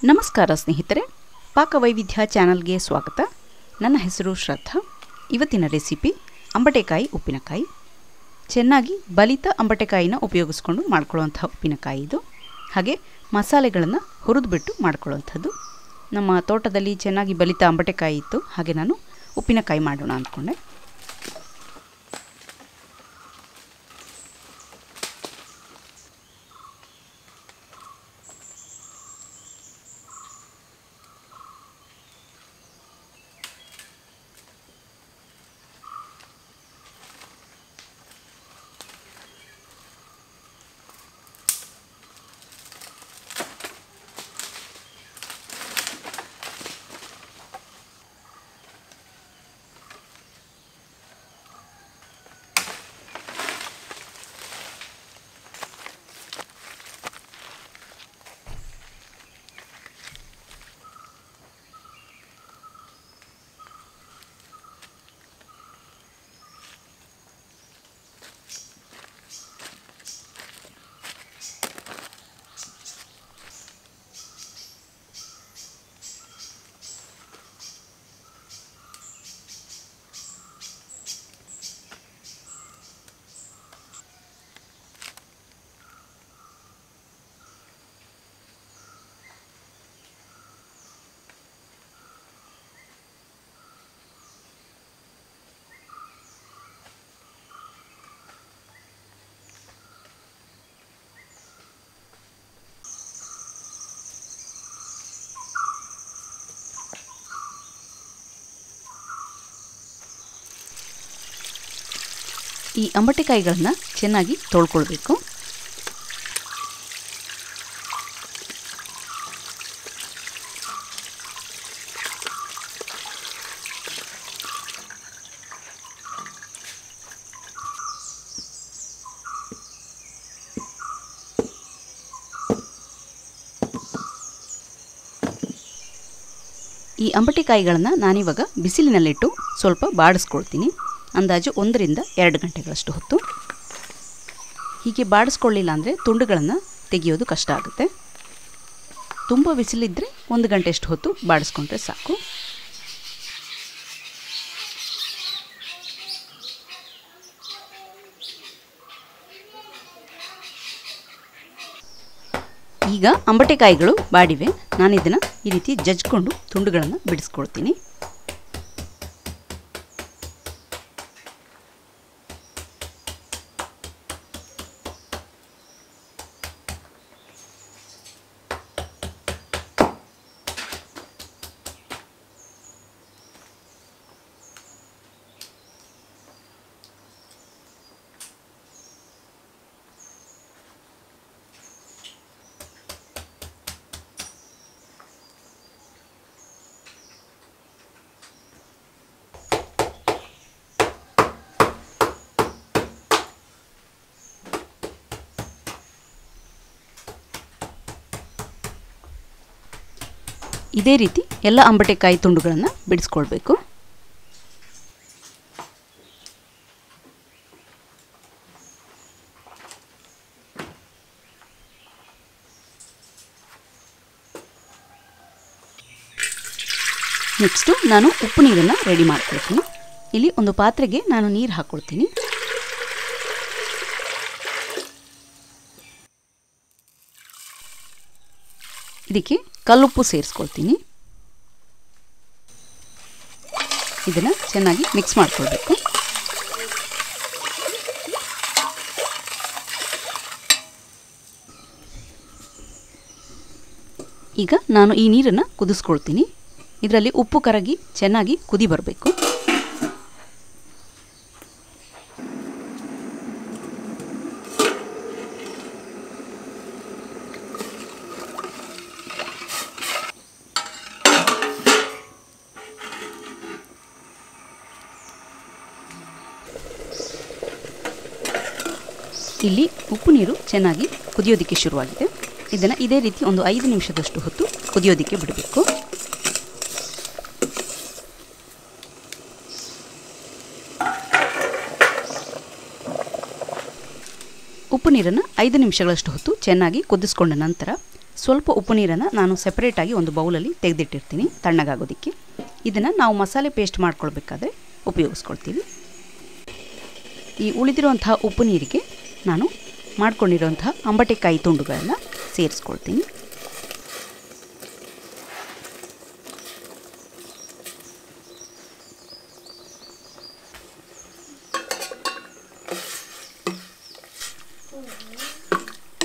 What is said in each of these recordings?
ನಮಸ್ಕಾರ ಸ್ನೇಹಿತರೆ, ಪಾಕವೈವಿಧ್ಯ ಚಾನಲ್ಗೆ ಸ್ವಾಗತ. ನನ್ನ ಹೆಸರು ಶ್ರದ್ಧಾ. ಇವತ್ತಿನ ರೆಸಿಪಿ ಅಂಬಟೆಕಾಯಿ ಉಪ್ಪಿನಕಾಯಿ. ಚೆನ್ನಾಗಿ ಬಲಿತ ಅಂಬಟೆಕಾಯಿನ ಉಪಯೋಗಿಸ್ಕೊಂಡು ಮಾಡ್ಕೊಳ್ಳುವಂಥ ಉಪ್ಪಿನಕಾಯಿ ಇದು. ಹಾಗೆ ಮಸಾಲೆಗಳನ್ನು ಹುರಿದುಬಿಟ್ಟು ಮಾಡ್ಕೊಳ್ಳುವಂಥದ್ದು. ನಮ್ಮ ತೋಟದಲ್ಲಿ ಚೆನ್ನಾಗಿ ಬಲಿತ ಅಂಬಟೆಕಾಯಿ ಇತ್ತು, ಹಾಗೆ ನಾನು ಉಪ್ಪಿನಕಾಯಿ ಮಾಡೋಣ ಅಂದ್ಕೊಂಡೆ. ಈ ಅಂಬಟೆಕಾಯಿಗಳನ್ನು ಚೆನ್ನಾಗಿ ತೊಳ್ಕೊಳ್ಬೇಕು. ಈ ಅಂಬಟೆಕಾಯಿಗಳನ್ನು ನಾನಿವಾಗ ಬಿಸಿಲಿನಲ್ಲಿಟ್ಟು ಸ್ವಲ್ಪ ಬಾಡಿಸ್ಕೊಳ್ತೀನಿ. ಅಂದಾಜು 1 ರಿಂದ 2 ಗಂಟೆಗಳಷ್ಟು ಹೊತ್ತು. ಹೀಗೆ ಬಾಡಿಸ್ಕೊಳ್ಳಿಲ್ಲ ಅಂದರೆ ತುಂಡುಗಳನ್ನು ತೆಗೆಯೋದು ಕಷ್ಟ ಆಗುತ್ತೆ. ತುಂಬ ಬಿಸಿಲಿದ್ದರೆ 1 ಗಂಟೆಯಷ್ಟು ಹೊತ್ತು ಬಾಡಿಸ್ಕೊಂಡ್ರೆ ಸಾಕು. ಈಗ ಅಂಬಟೆಕಾಯಿಗಳು ಬಾಡಿವೆ. ನಾನು ಇದನ್ನು ಈ ರೀತಿ ಜಜ್ಜಿಕೊಂಡು ತುಂಡುಗಳನ್ನು ಬಿಡಿಸ್ಕೊಳ್ತೀನಿ. ಇದೇ ರೀತಿ ಎಲ್ಲ ಅಂಬಟೆಕಾಯಿ ತುಂಡುಗಳನ್ನು ಬಿಡಿಸ್ಕೊಳ್ಬೇಕು. ನೆಕ್ಸ್ಟು ನಾನು ಉಪ್ಪು ನೀರನ್ನು ರೆಡಿ ಮಾಡ್ಕೊಳ್ತೀನಿ. ಇಲ್ಲಿ ಒಂದು ಪಾತ್ರೆಗೆ ನಾನು ನೀರು ಹಾಕ್ಕೊಳ್ತೀನಿ. ಇದಕ್ಕೆ ಕಲ್ಲುಪ್ಪು ಸೇರಿಸ್ಕೊಳ್ತೀನಿ. ಇದನ್ನು ಚೆನ್ನಾಗಿ ಮಿಕ್ಸ್ ಮಾಡ್ಕೊಳ್ಬೇಕು. ಈಗ ನಾನು ಈ ನೀರನ್ನು ಕುದಿಸ್ಕೊಳ್ತೀನಿ. ಇದರಲ್ಲಿ ಉಪ್ಪು ಕರಗಿ ಚೆನ್ನಾಗಿ ಕುದಿ ಬರಬೇಕು. ಇಲ್ಲಿ ಉಪ್ಪು ನೀರು ಚೆನ್ನಾಗಿ ಕುದಿಯೋದಕ್ಕೆ ಶುರುವಾಗಿದೆ. ಇದನ್ನು ಇದೇ ರೀತಿ ಒಂದು 5 ನಿಮಿಷದಷ್ಟು ಹೊತ್ತು ಕುದಿಯೋದಕ್ಕೆ ಬಿಡಬೇಕು. ಉಪ್ಪು ನೀರನ್ನು 5 ನಿಮಿಷಗಳಷ್ಟು ಹೊತ್ತು ಚೆನ್ನಾಗಿ ಕುದಿಸ್ಕೊಂಡ ನಂತರ ಸ್ವಲ್ಪ ಉಪ್ಪು ನೀರನ್ನು ನಾನು ಸೆಪ್ರೇಟಾಗಿ ಒಂದು ಬೌಲಲ್ಲಿ ತೆಗೆದಿಟ್ಟಿರ್ತೀನಿ ತಣ್ಣಗಾಗೋದಕ್ಕೆ. ಇದನ್ನು ನಾವು ಮಸಾಲೆ ಪೇಸ್ಟ್ ಮಾಡ್ಕೊಳ್ಬೇಕಾದ್ರೆ ಉಪಯೋಗಿಸ್ಕೊಳ್ತೀವಿ. ಈ ಉಳಿದಿರುವಂತಹ ಉಪ್ಪು ನೀರಿಗೆ ನಾನು ಮಾಡ್ಕೊಂಡಿರುವಂತಹ ಅಂಬಟೆಕಾಯಿ ತುಂಡುಗಳನ್ನು ಸೇರಿಸ್ಕೊಳ್ತೀನಿ.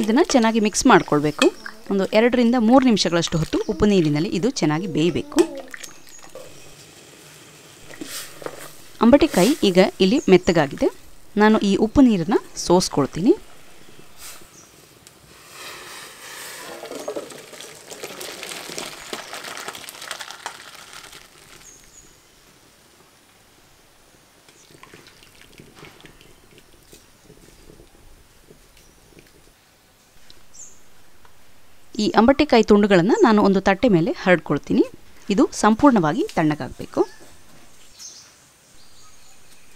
ಇದನ್ನು ಚೆನ್ನಾಗಿ ಮಿಕ್ಸ್ ಮಾಡಿಕೊಳ್ಬೇಕು. ಒಂದು 2 ರಿಂದ 3 ನಿಮಿಷಗಳಷ್ಟು ಹೊತ್ತು ಉಪ್ಪು ನೀರಿನಲ್ಲಿ ಇದು ಚೆನ್ನಾಗಿ ಬೇಯಬೇಕು. ಅಂಬಟೆಕಾಯಿ ಈಗ ಇಲ್ಲಿ ಮೆತ್ತಗಾಗಿದೆ. ನಾನು ಈ ಉಪ್ಪು ನೀರನ್ನು ಸೋಸ್ಕೊಳ್ತೀನಿ. ಈ ಅಂಬಟೆಕಾಯಿ ತುಂಡುಗಳನ್ನು ನಾನು ಒಂದು ತಟ್ಟೆ ಮೇಲೆ ಹರಡ್ಕೊಳ್ತೀನಿ. ಇದು ಸಂಪೂರ್ಣವಾಗಿ ತಣ್ಣಗಾಗಬೇಕು.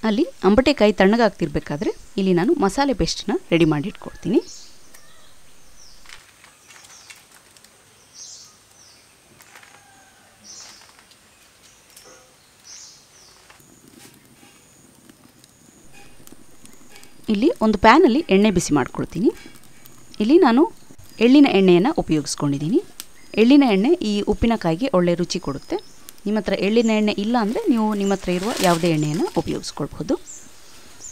ಅಲ್ಲಿ ಅಂಬಟೆಕಾಯಿ ತಣ್ಣಗಾಗ್ತಿರ್ಬೇಕಾದ್ರೆ ಇಲ್ಲಿ ನಾನು ಮಸಾಲೆ ಪೇಸ್ಟನ್ನ ರೆಡಿ ಮಾಡಿ ಇಟ್ಕೊಳ್ತೀನಿ. ಇಲ್ಲಿ ಒಂದು ಪ್ಯಾನಲ್ಲಿ ಎಣ್ಣೆ ಬಿಸಿ ಮಾಡ್ಕೊಳ್ತೀನಿ. ಇಲ್ಲಿ ನಾನು ಎಳ್ಳಿನ ಎಣ್ಣೆಯನ್ನು ಉಪಯೋಗಿಸ್ಕೊಂಡಿದ್ದೀನಿ. ಎಳ್ಳಿನ ಎಣ್ಣೆ ಈ ಉಪ್ಪಿನಕಾಯಿಗೆ ಒಳ್ಳೆ ರುಚಿ ಕೊಡುತ್ತೆ. ನಿಮ್ಮ ಹತ್ರ ಎಳ್ಳಿನ ಎಣ್ಣೆ ಇಲ್ಲ ಅಂದರೆ ನೀವು ನಿಮ್ಮ ಹತ್ರ ಇರುವ ಯಾವುದೇ ಎಣ್ಣೆಯನ್ನು ಉಪಯೋಗಿಸ್ಕೊಳ್ಬಹುದು.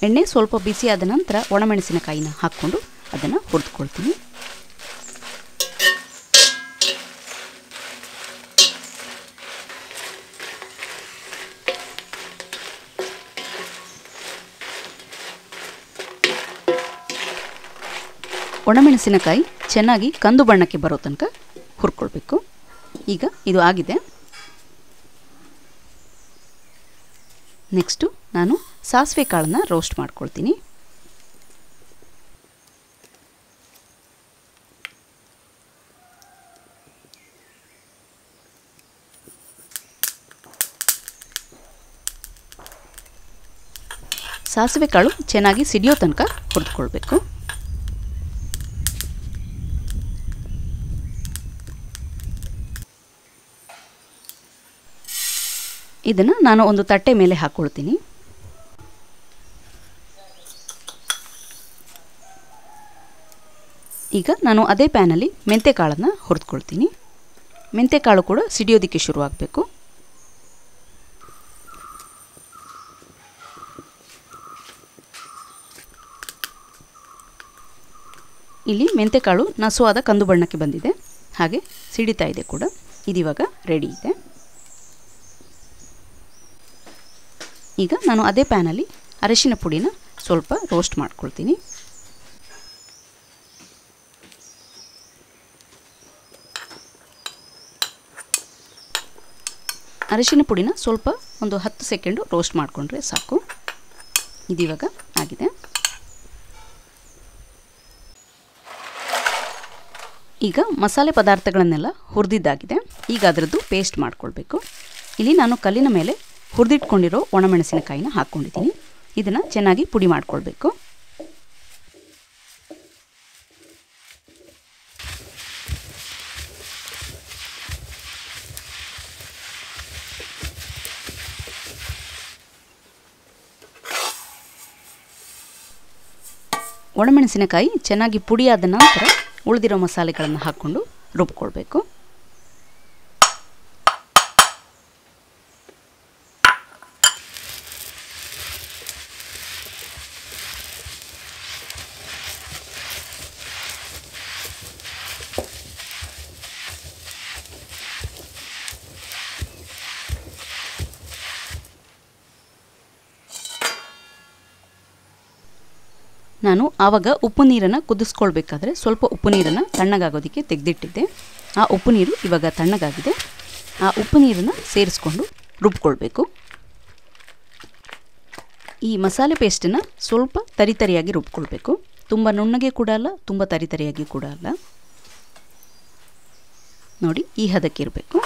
ಎಣ್ಣೆ ಸ್ವಲ್ಪ ಬಿಸಿಯಾದ ನಂತರ ಒಣಮೆಣಸಿನಕಾಯಿನ ಹಾಕ್ಕೊಂಡು ಅದನ್ನು ಹುರಿದುಕೊಳ್ತೀನಿ. ಒಣಮೆಣಸಿನಕಾಯಿ ಚೆನ್ನಾಗಿ ಕಂದು ಬಣ್ಣಕ್ಕೆ ಬರೋ ತನಕ ಹುರ್ಕೊಳ್ಬೇಕು. ಈಗ ಇದು ಆಗಿದೆ. ನೆಕ್ಸ್ಟು ನಾನು ಸಾಸಿವೆ ಕಾಳನ್ನು ರೋಸ್ಟ್ ಮಾಡ್ಕೊಳ್ತೀನಿ. ಸಾಸಿವೆ ಕಾಳು ಚೆನ್ನಾಗಿ ಸಿಡಿಯೋ ತನಕ ಹುರಿದುಕೊಳ್ಬೇಕು. ಇದನ್ನು ನಾನು ಒಂದು ತಟ್ಟೆ ಮೇಲೆ ಹಾಕ್ಕೊಳ್ತೀನಿ. ಈಗ ನಾನು ಅದೇ ಪ್ಯಾನಲ್ಲಿ ಮೆಂತೆಕಾಳನ್ನು ಹುರಿದುಕೊಳ್ತೀನಿ. ಮೆಂತೆಕಾಳು ಕೂಡ ಸಿಡಿಯೋದಕ್ಕೆ ಶುರುವಾಗಬೇಕು. ಇಲ್ಲಿ ಮೆಂತೆಕಾಳು ನಸುವಾದ ಕಂದು ಬಣ್ಣಕ್ಕೆ ಬಂದಿದೆ, ಹಾಗೆ ಸಿಡಿತಾ ಇದೆ ಕೂಡ. ಇದಿವಾಗ ರೆಡಿ ಇದೆ. ಈಗ ನಾನು ಅದೇ ಪ್ಯಾನಲ್ಲಿ ಅರಿಶಿನ ಪುಡಿನ ಸ್ವಲ್ಪ ರೋಸ್ಟ್ ಮಾಡ್ಕೊಳ್ತೀನಿ. ಅರಿಶಿನ ಪುಡಿನ ಸ್ವಲ್ಪ ಒಂದು 10 ಸೆಕೆಂಡು ರೋಸ್ಟ್ ಮಾಡಿಕೊಂಡ್ರೆ ಸಾಕು. ಇದಿವಾಗ ಆಗಿದೆ. ಈಗ ಮಸಾಲೆ ಪದಾರ್ಥಗಳನ್ನೆಲ್ಲ ಹುರಿದಿದ್ದಾಗಿದೆ. ಈಗ ಅದರದ್ದು ಪೇಸ್ಟ್ ಮಾಡ್ಕೊಳ್ಬೇಕು. ಇಲ್ಲಿ ನಾನು ಕಲ್ಲಿನ ಮೇಲೆ ಹುರಿದಿಟ್ಕೊಂಡಿರೋ ಒಣಮೆಣಸಿನಕಾಯಿನ ಹಾಕ್ಕೊಂಡಿದ್ದೀನಿ. ಇದನ್ನು ಚೆನ್ನಾಗಿ ಪುಡಿ ಮಾಡ್ಕೊಳ್ಬೇಕು. ಒಣಮೆಣಸಿನಕಾಯಿ ಚೆನ್ನಾಗಿ ಪುಡಿಯಾದ ನಂತರ ಉಳಿದಿರೋ ಮಸಾಲೆಗಳನ್ನು ಹಾಕ್ಕೊಂಡು ರುಬ್ಕೊಳ್ಬೇಕು. ನಾನು ಆವಾಗ ಉಪ್ಪು ನೀರನ್ನು ಕುದಿಸ್ಕೊಳ್ಬೇಕಾದ್ರೆ ಸ್ವಲ್ಪ ಉಪ್ಪು ನೀರನ್ನು ತಣ್ಣಗಾಗೋದಕ್ಕೆ ತೆಗೆದಿಟ್ಟಿದ್ದೆ. ಆ ಉಪ್ಪು ನೀರು ಇವಾಗ ತಣ್ಣಗಾಗಿದೆ. ಆ ಉಪ್ಪು ನೀರನ್ನು ಸೇರಿಸ್ಕೊಂಡು ರುಬ್ಕೊಳ್ಬೇಕು. ಈ ಮಸಾಲೆ ಪೇಸ್ಟನ್ನು ಸ್ವಲ್ಪ ತರಿತರಿಯಾಗಿ ರುಬ್ಕೊಳ್ಬೇಕು. ತುಂಬ ನುಣ್ಣಗೆ ಕೂಡ ಅಲ್ಲ, ತುಂಬ ತರಿತರಿಯಾಗಿ ಕೂಡ ಅಲ್ಲ. ನೋಡಿ, ಈ ಹದಕ್ಕೆ ಇರಬೇಕು.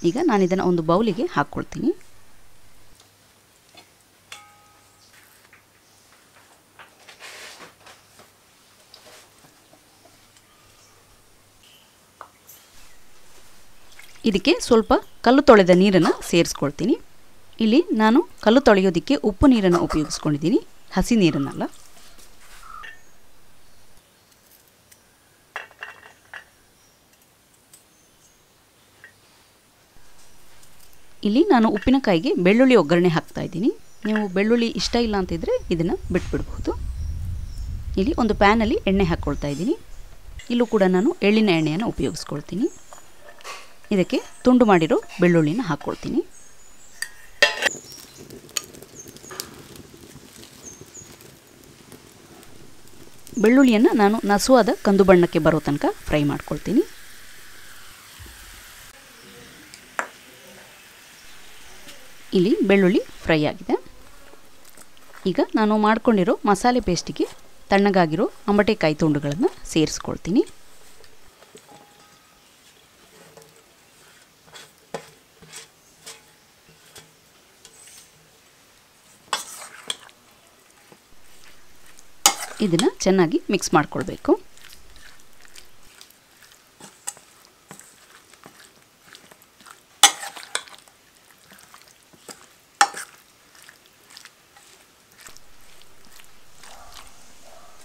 ಈಗ ನಾನು ಇದನ್ನು ಒಂದು ಬೌಲಿಗೆ ಹಾಕ್ಕೊಳ್ತೀನಿ. ಇದಕ್ಕೆ ಸ್ವಲ್ಪ ಕಲ್ಲು ತೊಳೆದ ನೀರನ್ನು ಸೇರಿಸ್ಕೊಳ್ತೀನಿ. ಇಲ್ಲಿ ನಾನು ಕಲ್ಲು ತೊಳೆಯೋದಕ್ಕೆ ಉಪ್ಪು ನೀರನ್ನು ಉಪಯೋಗಿಸ್ಕೊಂಡಿದ್ದೀನಿ, ಹಸಿ ನೀರನ್ನಲ್ಲ. ಇಲ್ಲಿ ನಾನು ಉಪ್ಪಿನಕಾಯಿಗೆ ಬೆಳ್ಳುಳ್ಳಿ ಒಗ್ಗರಣೆ ಹಾಕ್ತಾ ಇದ್ದೀನಿ. ನೀವು ಬೆಳ್ಳುಳ್ಳಿ ಇಷ್ಟ ಇಲ್ಲ ಅಂತಿದ್ರೆ ಇದನ್ನು ಬಿಟ್ಬಿಡ್ಬೋದು. ಇಲ್ಲಿ ಒಂದು ಪ್ಯಾನಲ್ಲಿ ಎಣ್ಣೆ ಹಾಕ್ಕೊಳ್ತಾ ಇದ್ದೀನಿ. ಇಲ್ಲೂ ಕೂಡ ನಾನು ಎಳ್ಳಿನ ಎಣ್ಣೆಯನ್ನು ಉಪಯೋಗಿಸ್ಕೊಳ್ತೀನಿ. ಇದಕ್ಕೆ ತುಂಡು ಮಾಡಿರೋ ಬೆಳ್ಳುಳ್ಳಿನ ಹಾಕ್ಕೊಳ್ತೀನಿ. ಬೆಳ್ಳುಳ್ಳಿಯನ್ನು ನಾನು ನಸುವಾದ ಕಂದು ಬಣ್ಣಕ್ಕೆ ಬರೋ ತನಕ ಫ್ರೈ ಮಾಡ್ಕೊಳ್ತೀನಿ. ಇಲ್ಲಿ ಬೆಳ್ಳುಳ್ಳಿ ಫ್ರೈ ಆಗಿದೆ. ಈಗ ನಾನು ಮಾಡ್ಕೊಂಡಿರೋ ಮಸಾಲೆ ಪೇಸ್ಟಿಗೆ ತಣ್ಣಗಾಗಿರೋ ಅಂಬಟೆಕಾಯಿ ತುಂಡುಗಳನ್ನು ಸೇರಿಸ್ಕೊಳ್ತೀನಿ. ಇದನ್ನು ಚೆನ್ನಾಗಿ ಮಿಕ್ಸ್ ಮಾಡ್ಕೊಳ್ಬೇಕು.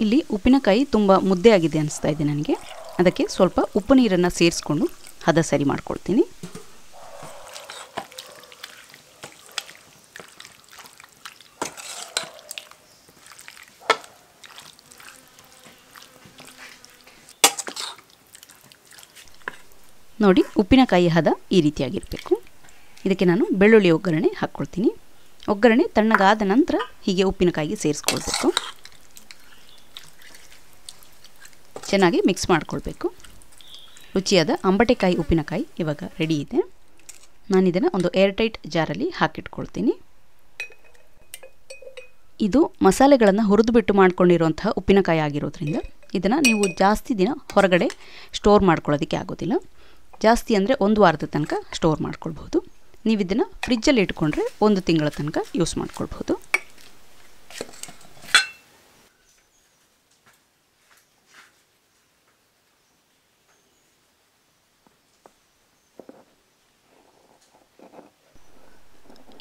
ಇಲ್ಲಿ ಉಪ್ಪಿನಕಾಯಿ ತುಂಬ ಮುದ್ದೆ ಆಗಿದೆ ಅನಿಸ್ತಾ ಇದೆ ನನಗೆ. ಅದಕ್ಕೆ ಸ್ವಲ್ಪ ಉಪ್ಪು ನೀರನ್ನು ಸೇರಿಸ್ಕೊಂಡು ಹದ ಸರಿ ಮಾಡ್ಕೊಳ್ತೀನಿ. ನೋಡಿ, ಉಪ್ಪಿನಕಾಯಿ ಹದ ಈ ರೀತಿಯಾಗಿರಬೇಕು. ಇದಕ್ಕೆ ನಾನು ಬೆಳ್ಳುಳ್ಳಿ ಒಗ್ಗರಣೆ ಹಾಕ್ಕೊಳ್ತೀನಿ. ಒಗ್ಗರಣೆ ತಣ್ಣಗಾದ ನಂತರ ಹೀಗೆ ಉಪ್ಪಿನಕಾಯಿಗೆ ಸೇರಿಸ್ಕೊಳ್ಬೇಕು. ಚೆನ್ನಾಗಿ ಮಿಕ್ಸ್ ಮಾಡ್ಕೊಳ್ಬೇಕು. ರುಚಿಯಾದ ಅಂಬಟೆಕಾಯಿ ಉಪ್ಪಿನಕಾಯಿ ಇವಾಗ ರೆಡಿ ಇದೆ. ನಾನು ಇದನ್ನು ಒಂದು ಏರ್ಟೈಟ್ ಜಾರಲ್ಲಿ ಹಾಕಿಟ್ಕೊಳ್ತೀನಿ. ಇದು ಮಸಾಲೆಗಳನ್ನು ಹುರಿದುಬಿಟ್ಟು ಮಾಡ್ಕೊಂಡಿರುವಂತಹ ಉಪ್ಪಿನಕಾಯಿ ಆಗಿರೋದ್ರಿಂದ ಇದನ್ನು ನೀವು ಜಾಸ್ತಿ ದಿನ ಹೊರಗಡೆ ಸ್ಟೋರ್ ಮಾಡ್ಕೊಳ್ಳೋದಕ್ಕೆ ಆಗೋದಿಲ್ಲ. ಜಾಸ್ತಿ ಅಂದರೆ 1 ವಾರದ ತನಕ ಸ್ಟೋರ್ ಮಾಡ್ಕೊಳ್ಬೋದು. ನೀವು ಇದನ್ನು ಫ್ರಿಜ್ಜಲ್ಲಿ ಇಟ್ಕೊಂಡ್ರೆ 1 ತಿಂಗಳ ತನಕ ಯೂಸ್ ಮಾಡ್ಕೊಳ್ಬೋದು.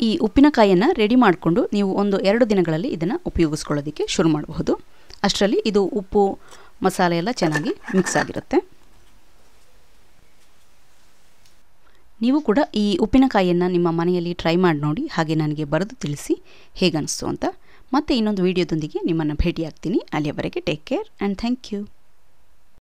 ಈ ಉಪ್ಪಿನಕಾಯಿಯನ್ನು ರೆಡಿ ಮಾಡಿಕೊಂಡು ನೀವು 1-2 ದಿನಗಳಲ್ಲಿ ಇದನ್ನು ಉಪಯೋಗಿಸ್ಕೊಳ್ಳೋದಕ್ಕೆ ಶುರು ಮಾಡಬಹುದು. ಅಷ್ಟರಲ್ಲಿ ಇದು ಉಪ್ಪು ಮಸಾಲೆ ಎಲ್ಲ ಚೆನ್ನಾಗಿ ಮಿಕ್ಸ್ ಆಗಿರುತ್ತೆ. ನೀವು ಕೂಡ ಈ ಉಪ್ಪಿನಕಾಯಿಯನ್ನು ನಿಮ್ಮ ಮನೆಯಲ್ಲಿ ಟ್ರೈ ಮಾಡಿ ನೋಡಿ, ಹಾಗೆ ನನಗೆ ಬರೆದು ತಿಳಿಸಿ ಹೇಗನ್ನಿಸ್ತು ಅಂತ. ಮತ್ತೆ ಇನ್ನೊಂದು ವಿಡಿಯೋದೊಂದಿಗೆ ನಿಮ್ಮನ್ನು ಭೇಟಿಯಾಗ್ತೀನಿ. ಅಲ್ಲಿಯವರೆಗೆ take care and thank you.